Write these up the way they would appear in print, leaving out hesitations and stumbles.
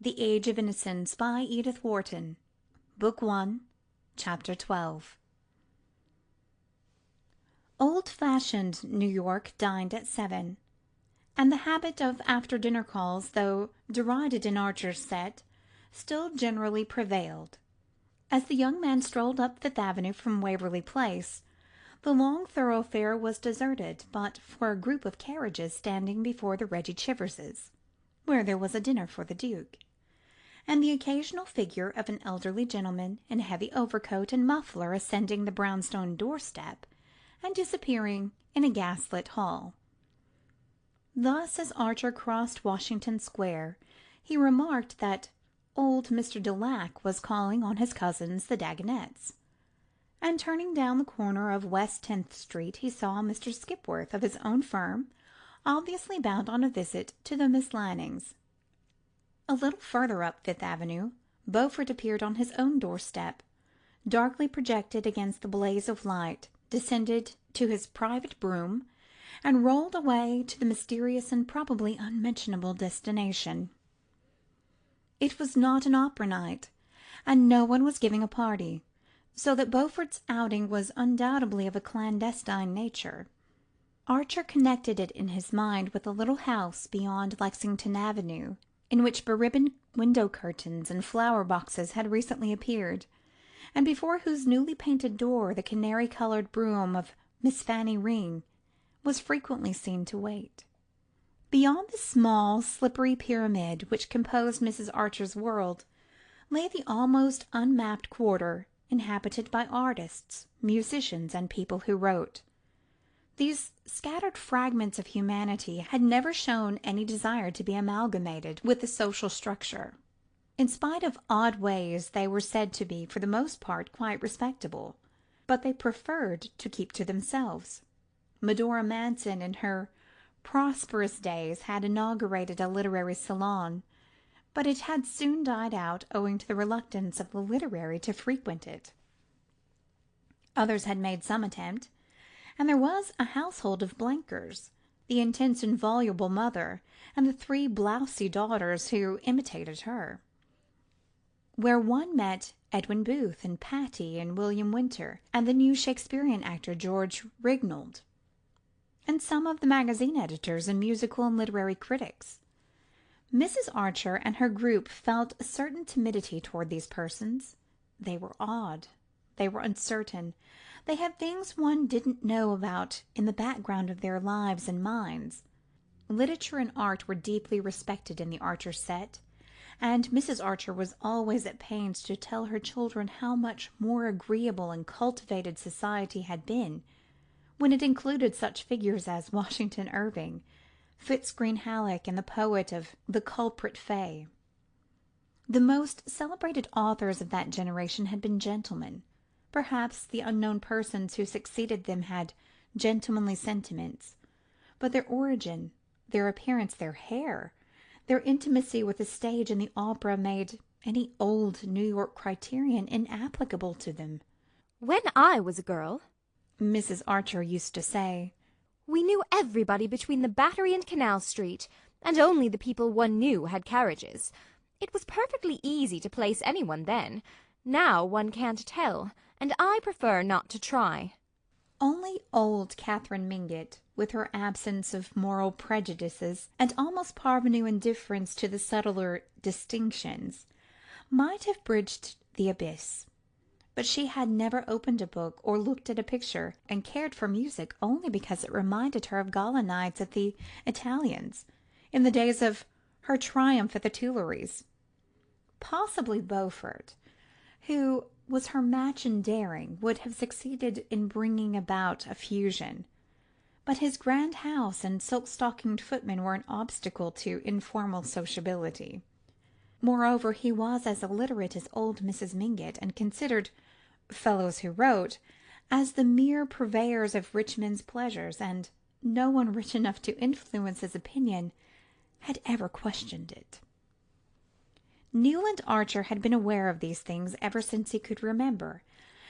The Age of Innocence by Edith Wharton. Book 1, Chapter 12. Old-fashioned New York dined at 7, and the habit of after-dinner calls, though derided in Archer's set, still generally prevailed. As the young man strolled up Fifth Avenue from Waverly Place, the long thoroughfare was deserted but for a group of carriages standing before the Reggie Chiverses, where there was a dinner for the Duke, and the occasional figure of an elderly gentleman in a heavy overcoat and muffler ascending the brownstone doorstep and disappearing in a gas-lit hall. Thus, as Archer crossed Washington Square, he remarked that old Mr. Dulac was calling on his cousins, the Dagonets, and turning down the corner of West 10th Street, he saw Mr. Skipworth, of his own firm, obviously bound on a visit to the Miss Lannings. A little further up Fifth Avenue, Beaufort appeared on his own doorstep, darkly projected against the blaze of light, descended to his private brougham, and rolled away to the mysterious and probably unmentionable destination. It was not an opera night, and no one was giving a party, so that Beaufort's outing was undoubtedly of a clandestine nature. Archer connected it in his mind with a little house beyond Lexington Avenue, in which beribboned window curtains and flower-boxes had recently appeared, and before whose newly painted door the canary-coloured brougham of Miss Fanny Ring was frequently seen to wait. Beyond the small, slippery pyramid which composed Mrs. Archer's world lay the almost unmapped quarter inhabited by artists, musicians, and people who wrote. These scattered fragments of humanity had never shown any desire to be amalgamated with the social structure. In spite of odd ways, they were said to be, for the most part, quite respectable, but they preferred to keep to themselves. Medora Manson, in her prosperous days, had inaugurated a literary salon, but it had soon died out owing to the reluctance of the literary to frequent it. Others had made some attempt, and there was a household of Blenkers, the intense and voluble mother, and the 3 blousy daughters who imitated her, where one met Edwin Booth and Patty and William Winter and the new Shakespearean actor George Rignold, and some of the magazine editors and musical and literary critics. Mrs. Archer and her group felt a certain timidity toward these persons. They were odd. They were uncertain. They had things one didn't know about in the background of their lives and minds. Literature and art were deeply respected in the Archer set, and Mrs. Archer was always at pains to tell her children how much more agreeable and cultivated society had been when it included such figures as Washington Irving, Fitz-Greene Halleck, and the poet of The Culprit Fay. The most celebrated authors of that generation had been gentlemen. Perhaps the unknown persons who succeeded them had gentlemanly sentiments, but their origin, their appearance, their hair, their intimacy with the stage and the opera made any old New York criterion inapplicable to them. "When I was a girl," Mrs. Archer used to say, "we knew everybody between the Battery and Canal Street, and only the people one knew had carriages. It was perfectly easy to place anyone then. Now one can't tell, and I prefer not to try." Only old Catherine Mingott, with her absence of moral prejudices and almost parvenu indifference to the subtler distinctions, might have bridged the abyss. But she had never opened a book or looked at a picture, and cared for music only because it reminded her of gala nights at the Italiens, in the days of her triumph at the Tuileries. Possibly Beaufort, who was her match in daring, would have succeeded in bringing about a fusion, but his grand house and silk-stockinged footmen were an obstacle to informal sociability. Moreover, he was as illiterate as old Mrs. Mingott, and considered fellows who wrote as the mere purveyors of rich men's pleasures, and no one rich enough to influence his opinion had ever questioned it. Newland Archer had been aware of these things ever since he could remember,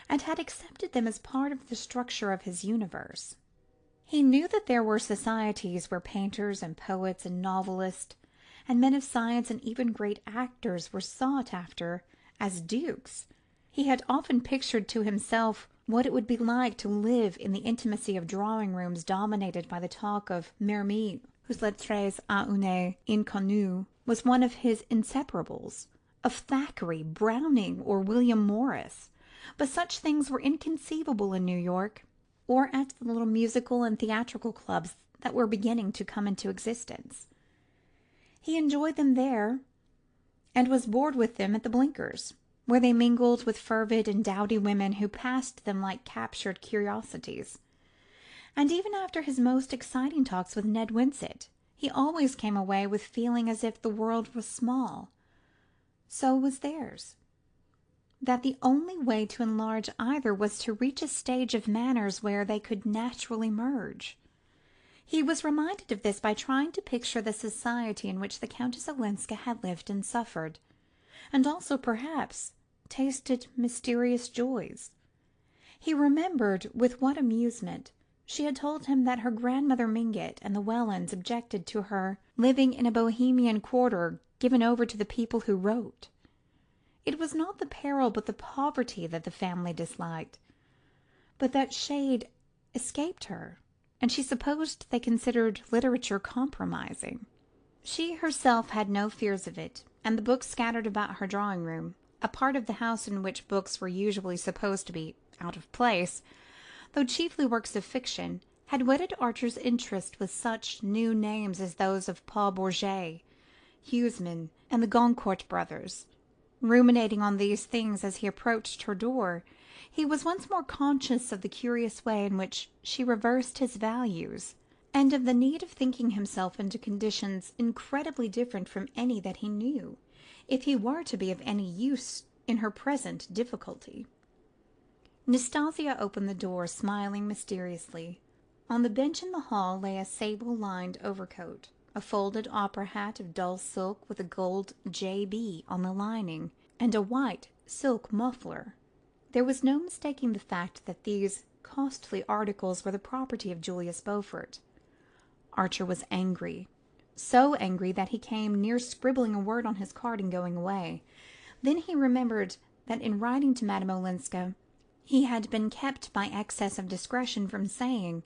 and had accepted them as part of the structure of his universe. He knew that there were societies where painters and poets and novelists and men of science and even great actors were sought after as dukes. He had often pictured to himself what it would be like to live in the intimacy of drawing-rooms dominated by the talk of Miramy, whose Lettres à une inconnue was one of his inseparables, of Thackeray, Browning, or William Morris. But such things were inconceivable in New York, or at the little musical and theatrical clubs that were beginning to come into existence. He enjoyed them there, and was bored with them at the Blinkers, where they mingled with fervid and dowdy women who passed them like captured curiosities. And even after his most exciting talks with Ned Winsett, he always came away with feeling as if the world was small. So was theirs. That the only way to enlarge either was to reach a stage of manners where they could naturally merge. He was reminded of this by trying to picture the society in which the Countess Olenska had lived and suffered, and also, perhaps, tasted mysterious joys. He remembered with what amusement she had told him that her grandmother Mingott and the Wellands objected to her living in a Bohemian quarter given over to the people who wrote. It was not the peril but the poverty that the family disliked, but that shade escaped her, and she supposed they considered literature compromising. She herself had no fears of it, and the books scattered about her drawing-room, a part of the house in which books were usually supposed to be out of place, though chiefly works of fiction, had whetted Archer's interest with such new names as those of Paul Bourget, Huysman, and the Goncourt brothers. Ruminating on these things as he approached her door, he was once more conscious of the curious way in which she reversed his values, and of the need of thinking himself into conditions incredibly different from any that he knew, if he were to be of any use in her present difficulty. Nastasia opened the door, smiling mysteriously. On the bench in the hall lay a sable-lined overcoat, a folded opera hat of dull silk with a gold J.B. on the lining, and a white silk muffler. There was no mistaking the fact that these costly articles were the property of Julius Beaufort. Archer was angry, so angry that he came near scribbling a word on his card and going away. Then he remembered that in writing to Madame Olenska he had been kept by excess of discretion from saying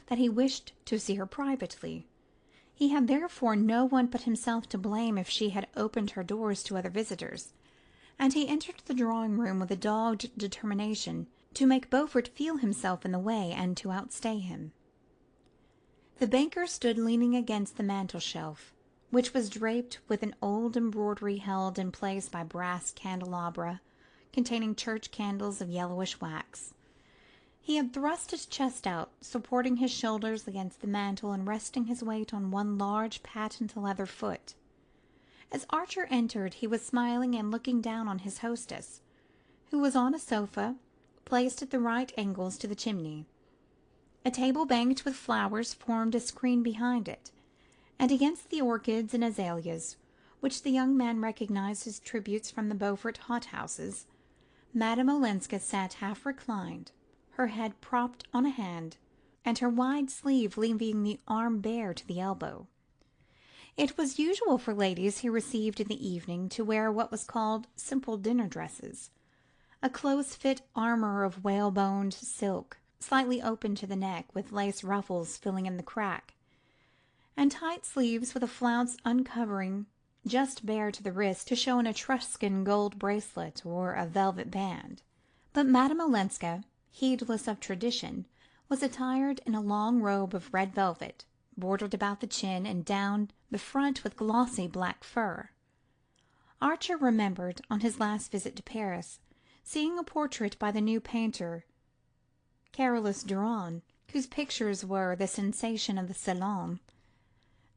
that he wished to see her privately. He had therefore no one but himself to blame if she had opened her doors to other visitors, and he entered the drawing-room with a dogged determination to make Beaufort feel himself in the way and to outstay him. The banker stood leaning against the mantel-shelf, which was draped with an old embroidery held in place by brass candelabra containing church candles of yellowish wax. He had thrust his chest out, supporting his shoulders against the mantel and resting his weight on one large patent leather foot. As Archer entered, he was smiling and looking down on his hostess, who was on a sofa placed at the right angles to the chimney. A table banked with flowers formed a screen behind it, and against the orchids and azaleas, which the young man recognized as tributes from the Beaufort hothouses, Madame Olenska sat half reclined, her head propped on a hand, and her wide sleeve leaving the arm bare to the elbow. It was usual for ladies he received in the evening to wear what was called simple dinner dresses, a close-fit armour of whaleboned silk, slightly open to the neck, with lace ruffles filling in the crack, and tight sleeves with a flounce uncovering just bare to the wrist to show an Etruscan gold bracelet or a velvet band. But Madame Olenska, heedless of tradition, was attired in a long robe of red velvet, bordered about the chin and down the front with glossy black fur. Archer remembered, on his last visit to Paris, seeing a portrait by the new painter Carolus Duran, whose pictures were the sensation of the Salon,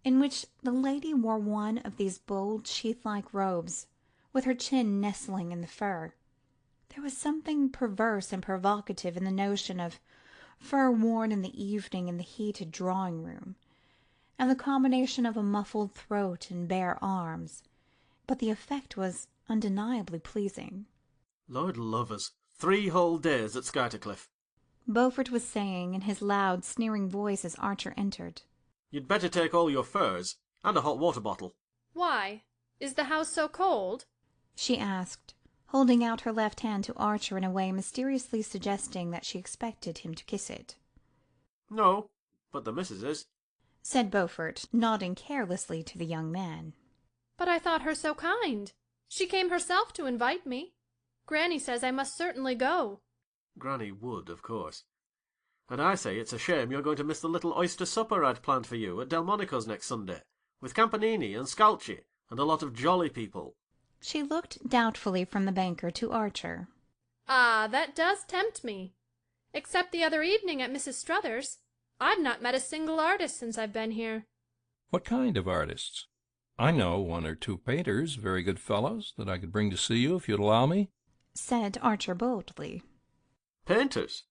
in which the lady wore one of these bold sheath-like robes, with her chin nestling in the fur. There was something perverse and provocative in the notion of fur worn in the evening in the heated drawing-room, and the combination of a muffled throat and bare arms, but the effect was undeniably pleasing. "Lord love us, 3 whole days at Scartercliff," Beaufort was saying in his loud, sneering voice as Archer entered. "You'd better take all your furs, and a hot water bottle." Why? Is the house so cold? she asked, holding out her left hand to Archer in a way mysteriously suggesting that she expected him to kiss it. No, but the missus is, said Beaufort, nodding carelessly to the young man. But I thought her so kind. She came herself to invite me. Granny says I must certainly go. Granny would, of course. And I say it's a shame you're going to miss the little oyster supper I'd planned for you at Delmonico's next Sunday, with Campanini and Scalchi, and a lot of jolly people. She looked doubtfully from the banker to Archer. Ah, that does tempt me. Except the other evening at Mrs. Struthers, I've not met a single artist since I've been here. What kind of artists? I know one or two painters, very good fellows, that I could bring to see you if you'd allow me, said Archer boldly. Painters?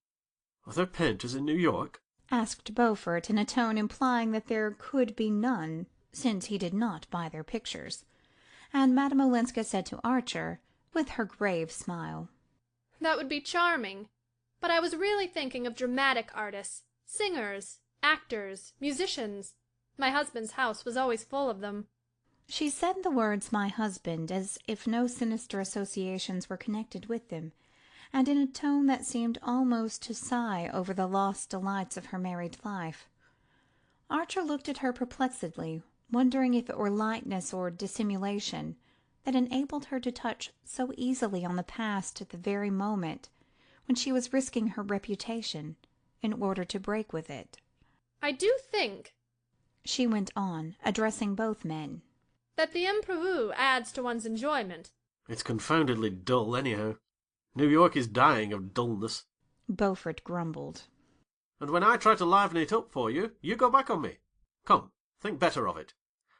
Are there painters in New York? Asked Beaufort in a tone implying that there could be none, since he did not buy their pictures. And Madame Olenska said to Archer, with her grave smile, That would be charming. But I was really thinking of dramatic artists, singers, actors, musicians. My husband's house was always full of them. She said the words "my husband" as if no sinister associations were connected with them, and in a tone that seemed almost to sigh over the lost delights of her married life. Archer looked at her perplexedly, wondering if it were lightness or dissimulation that enabled her to touch so easily on the past at the very moment when she was risking her reputation in order to break with it. I do think, she went on, addressing both men, that the imprévu adds to one's enjoyment. It's confoundedly dull, anyhow. New York is dying of dullness. Beaufort grumbled. And when I try to liven it up for you, you go back on me. Come, think better of it.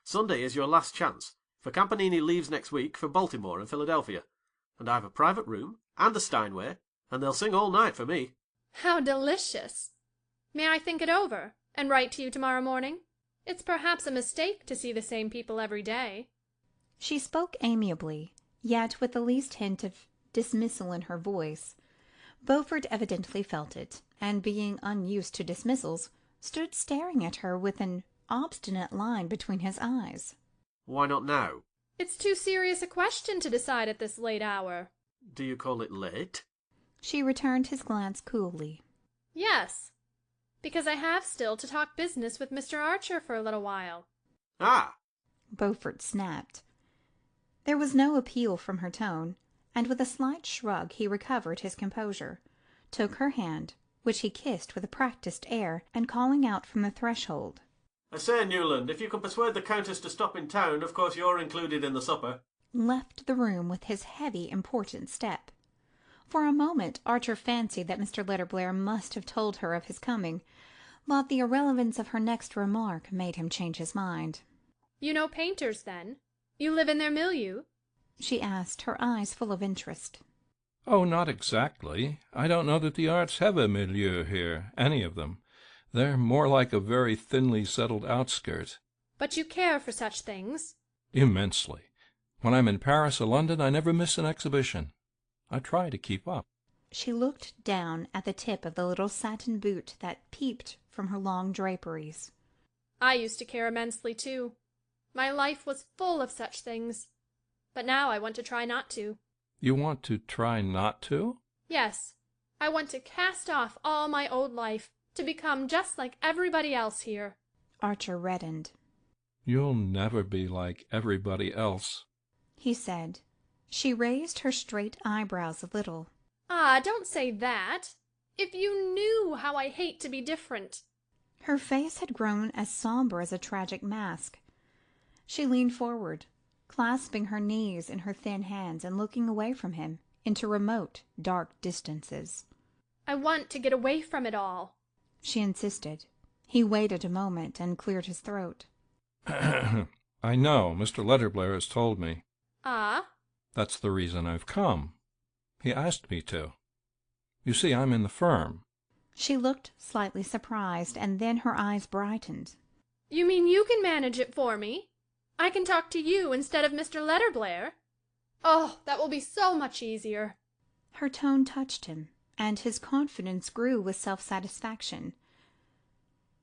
Sunday is your last chance, for Campanini leaves next week for Baltimore and Philadelphia, and I've a private room and a Steinway, and they'll sing all night for me. How delicious! May I think it over, and write to you tomorrow morning? It's perhaps a mistake to see the same people every day. She spoke amiably, yet with the least hint of dismissal in her voice. Beaufort evidently felt it, and being unused to dismissals, stood staring at her with an obstinate line between his eyes. Why not now? It's too serious a question to decide at this late hour. Do you call it late? She returned his glance coolly. Yes, because I have still to talk business with Mr. Archer for a little while. Ah! Beaufort snapped. There was no appeal from her tone, and with a slight shrug he recovered his composure, took her hand, which he kissed with a practised air, and calling out from the threshold, I say, Newland, if you can persuade the Countess to stop in town, of course you're included in the supper. left the room with his heavy, important step. For a moment Archer fancied that Mr. Letterblair must have told her of his coming, but the irrelevance of her next remark made him change his mind. You know painters, then? You live in their milieu? She asked, her eyes full of interest. Oh, not exactly. I don't know that the arts have a milieu here, any of them. They're more like a very thinly settled outskirt. But you care for such things? Immensely. When I'm in Paris or London, I never miss an exhibition. I try to keep up. She looked down at the tip of the little satin boot that peeped from her long draperies. I used to care immensely, too. My life was full of such things. But now I want to try not to. You want to try not to? Yes. I want to cast off all my old life, to become just like everybody else here. Archer reddened. You'll never be like everybody else, he said. She raised her straight eyebrows a little. Ah, don't say that. If you knew how I hate to be different. Her face had grown as sombre as a tragic mask. She leaned forward, clasping her knees in her thin hands and looking away from him into remote, dark distances. I want to get away from it all, she insisted. He waited a moment and cleared his throat. I know. Mr. Letterblair has told me. Ah? That's the reason I've come. He asked me to. You see, I'm in the firm. She looked slightly surprised, and then her eyes brightened. You mean you can manage it for me? I can talk to you instead of Mr. Letterblair? Oh, that will be so much easier. Her tone touched him, and his confidence grew with self-satisfaction.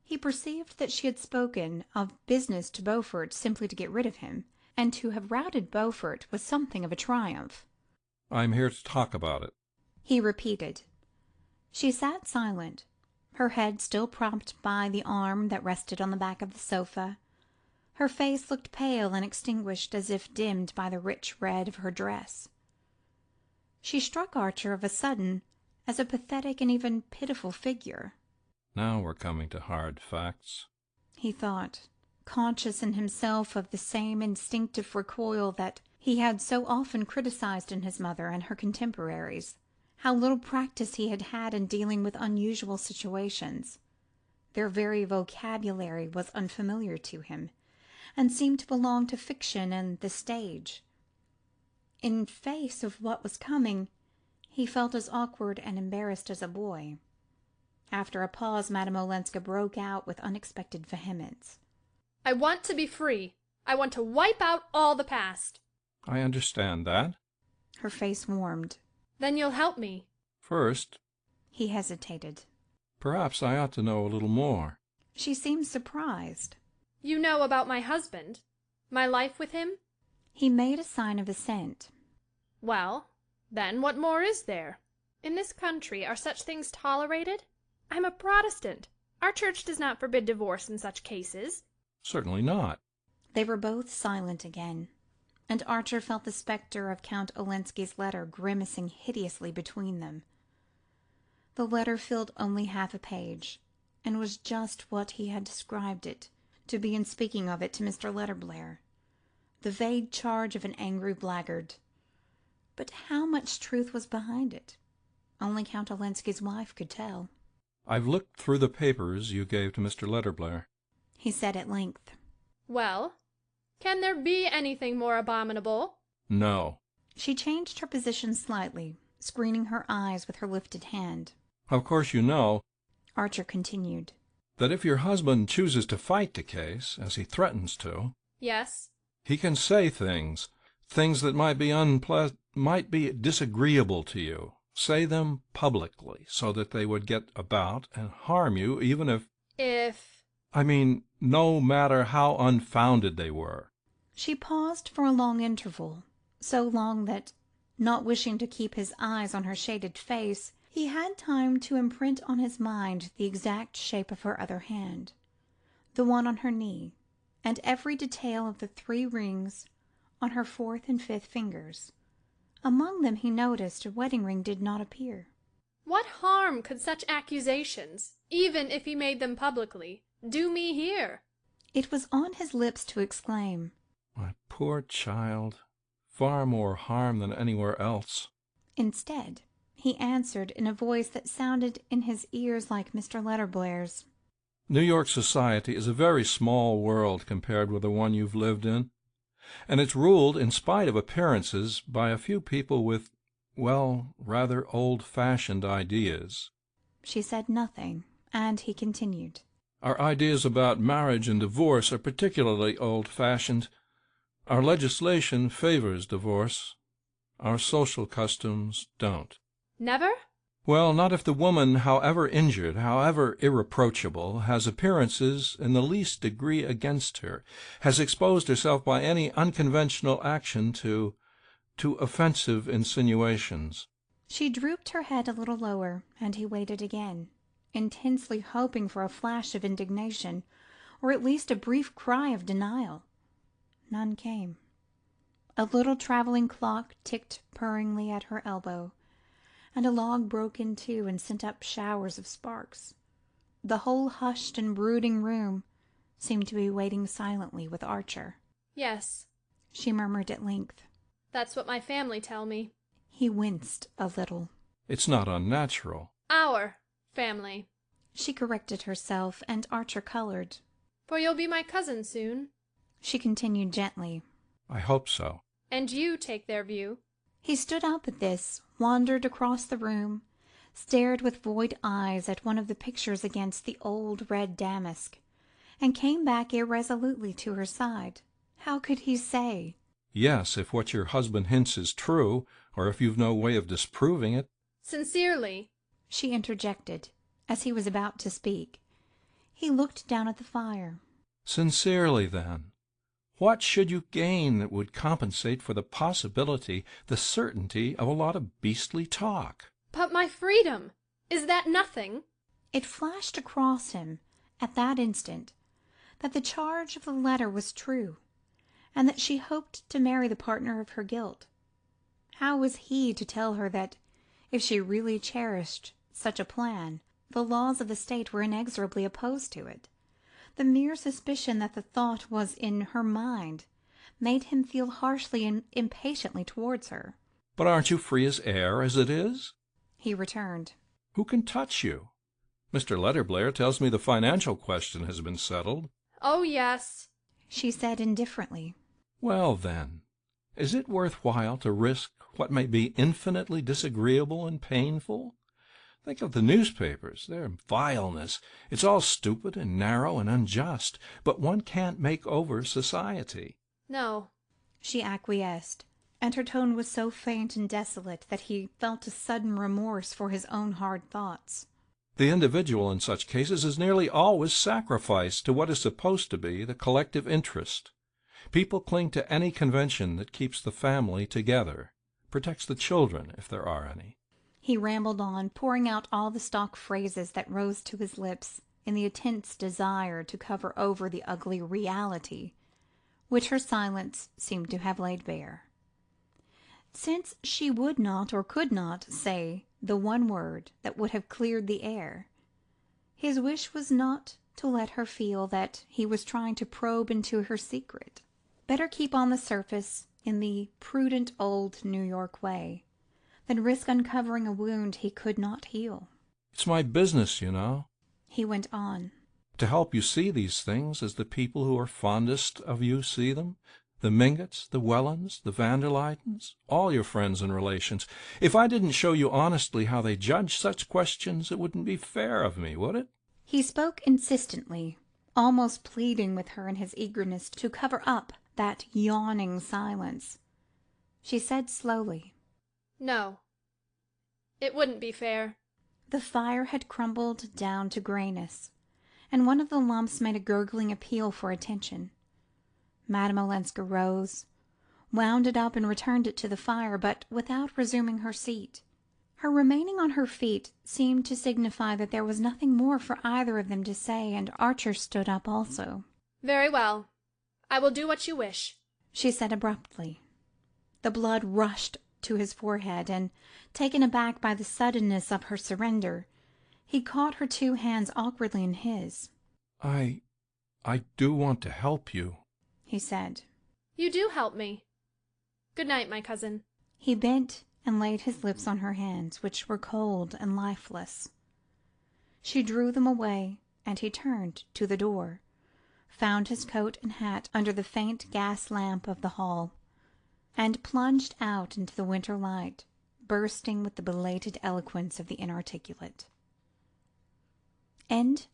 He perceived that she had spoken of business to Beaufort simply to get rid of him, and to have routed Beaufort was something of a triumph. I'm here to talk about it, he repeated. She sat silent, her head still propped by the arm that rested on the back of the sofa. Her face looked pale and extinguished, as if dimmed by the rich red of her dress. She struck Archer of a sudden as a pathetic and even pitiful figure. Now we're coming to hard facts, he thought, conscious in himself of the same instinctive recoil that he had so often criticized in his mother and her contemporaries. How little practice he had had in dealing with unusual situations. Their very vocabulary was unfamiliar to him, and seemed to belong to fiction and the stage. In face of what was coming, he felt as awkward and embarrassed as a boy. After a pause, Madame Olenska broke out with unexpected vehemence. I want to be free. I want to wipe out all the past. I understand that. Her face warmed. Then you'll help me. First, he hesitated. Perhaps I ought to know a little more. She seemed surprised. You know about my husband? My life with him? He made a sign of assent. Well, then what more is there? In this country are such things tolerated? I'm a Protestant. Our church does not forbid divorce in such cases. Certainly not. They were both silent again, and Archer felt the spectre of Count Olenski's letter grimacing hideously between them. The letter filled only half a page, and was just what he had described it to be in speaking of it to Mr. Letterblair, the vague charge of an angry blackguard. But how much truth was behind it? Only Count Olenski's wife could tell. I've looked through the papers you gave to Mr. Letterblair, he said at length. Well, can there be anything more abominable? No. She changed her position slightly, screening her eyes with her lifted hand. Of course you know, Archer continued, that if your husband chooses to fight the case, as he threatens to, Yes. he can say things that might be disagreeable to you. Say them publicly, so that they would get about and harm you, even I mean, no matter how unfounded they were. She paused for a long interval, so long that, not wishing to keep his eyes on her shaded face, he had time to imprint on his mind the exact shape of her other hand, the one on her knee, and every detail of the 3 rings on her 4th and 5th fingers. Among them he noticed a wedding ring did not appear. What harm could such accusations, even if he made them publicly, do me here? It was on his lips to exclaim, My poor child, far more harm than anywhere else. Instead, he answered in a voice that sounded in his ears like Mr. Letterblair's. New York society is a very small world compared with the one you've lived in, and it's ruled, in spite of appearances, by a few people with, well, rather old-fashioned ideas. She said nothing, and he continued. Our ideas about marriage and divorce are particularly old-fashioned. Our legislation favors divorce. Our social customs don't. Never? Well, not if the woman, however injured, however irreproachable, has appearances in the least degree against her, has exposed herself by any unconventional action to offensive insinuations. She drooped her head a little lower, and he waited again, intensely hoping for a flash of indignation, or at least a brief cry of denial. None came. A little travelling clock ticked purringly at her elbow, and a log broke in two and sent up showers of sparks. The whole hushed and brooding room seemed to be waiting silently with Archer. Yes, she murmured at length. That's what my family tell me. He winced a little. It's not unnatural. Our family. She corrected herself, and Archer colored. For you'll be my cousin soon, she continued gently. I hope so. And you take their view. He stood up at this, wandered across the room, stared with void eyes at one of the pictures against the old red damask, and came back irresolutely to her side. How could he say? Yes, if what your husband hints is true, or if you've no way of disproving it. Sincerely, she interjected, as he was about to speak. He looked down at the fire. Sincerely, then. What should you gain that would compensate for the possibility, the certainty of a lot of beastly talk? But my freedom! Is that nothing? It flashed across him at that instant that the charge of the letter was true, and that she hoped to marry the partner of her guilt. How was he to tell her that, if she really cherished such a plan, the laws of the state were inexorably opposed to it? The mere suspicion that the thought was in her mind made him feel harshly and impatiently towards her. But aren't you free as air as it is? He returned. Who can touch you? Mr. Letterblair tells me the financial question has been settled. Oh, yes, she said indifferently. Well, then, is it worth while to risk what may be infinitely disagreeable and painful? Think of the newspapers, their vileness. It's all stupid and narrow and unjust, but one can't make over society. No, she acquiesced, and her tone was so faint and desolate that he felt a sudden remorse for his own hard thoughts. The individual in such cases is nearly always sacrificed to what is supposed to be the collective interest. People cling to any convention that keeps the family together, protects the children if there are any. He rambled on, pouring out all the stock phrases that rose to his lips in the intense desire to cover over the ugly reality which her silence seemed to have laid bare. Since she would not or could not say the one word that would have cleared the air, his wish was not to let her feel that he was trying to probe into her secret. Better keep on the surface in the prudent old New York way than risk uncovering a wound he could not heal. It's my business, you know, he went on, to help you see these things as the people who are fondest of you see them. The Mingotts, the Wellens, the van der Luytens, all your friends and relations. If I didn't show you honestly how they judge such questions, it wouldn't be fair of me, would it? He spoke insistently, almost pleading with her in his eagerness to cover up that yawning silence. She said slowly, No, it wouldn't be fair. The fire had crumbled down to grayness, and one of the lumps made a gurgling appeal for attention. Madame Olenska rose, wound it up and returned it to the fire, but without resuming her seat. Her remaining on her feet seemed to signify that there was nothing more for either of them to say, and Archer stood up also. Very well. I will do what you wish, she said abruptly. The blood rushed to his forehead, and, taken aback by the suddenness of her surrender, he caught her two hands awkwardly in his. I do want to help you, he said. You do help me. Good night, my cousin. He bent and laid his lips on her hands, which were cold and lifeless. She drew them away, and he turned to the door, found his coat and hat under the faint gas lamp of the hall, and plunged out into the winter light, bursting with the belated eloquence of the inarticulate. End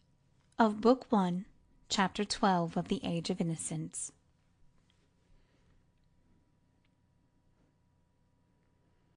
of Book 1, Chapter 12 of The Age of Innocence.